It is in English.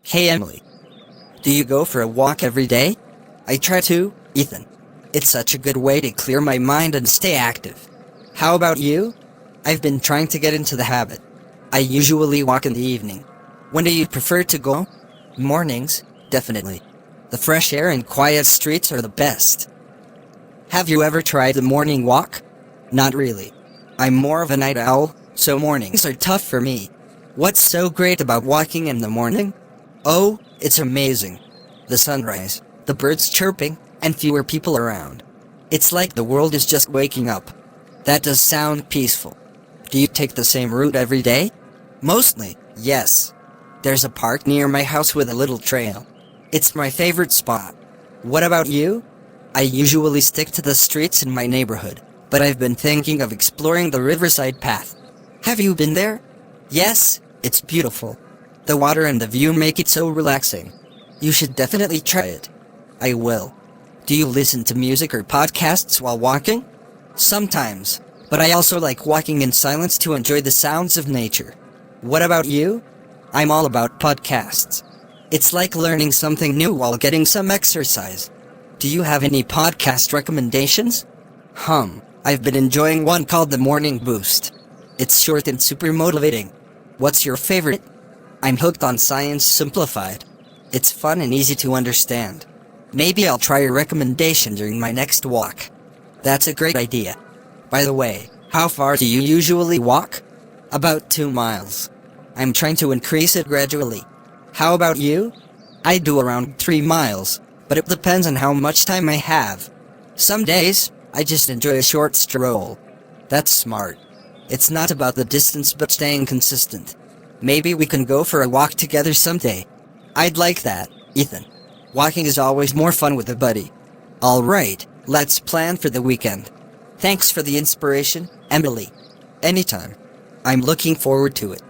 Hey Emily, do you go for a walk every day? I try to, Ethan. It's such a good way to clear my mind and stay active. How about you? I've been trying to get into the habit. I usually walk in the evening. When do you prefer to go? Mornings, definitely. The fresh air and quiet streets are the best. Have you ever tried the morning walk? Not really. I'm more of a night owl, so mornings are tough for me. What's so great about walking in the morning? Oh, it's amazing. The sunrise, the birds chirping, and fewer people around. It's like the world is just waking up. That does sound peaceful. Do you take the same route every day? Mostly, yes. There's a park near my house with a little trail. It's my favorite spot. What about you? I usually stick to the streets in my neighborhood, but I've been thinking of exploring the Riverside Path. Have you been there? Yes, it's beautiful. The water and the view make it so relaxing. You should definitely try it. I will. Do you listen to music or podcasts while walking? Sometimes, but I also like walking in silence to enjoy the sounds of nature. What about you? I'm all about podcasts. It's like learning something new while getting some exercise. Do you have any podcast recommendations? I've been enjoying one called The Morning Boost. It's short and super motivating. What's your favorite? I'm hooked on Science Simplified. It's fun and easy to understand. Maybe I'll try your recommendation during my next walk. That's a great idea. By the way, how far do you usually walk? About 2 miles. I'm trying to increase it gradually. How about you? I do around 3 miles, but it depends on how much time I have. Some days, I just enjoy a short stroll. That's smart. It's not about the distance but staying consistent. Maybe we can go for a walk together someday. I'd like that, Ethan. Walking is always more fun with a buddy. Alright, let's plan for the weekend. Thanks for the inspiration, Emily. Anytime. I'm looking forward to it.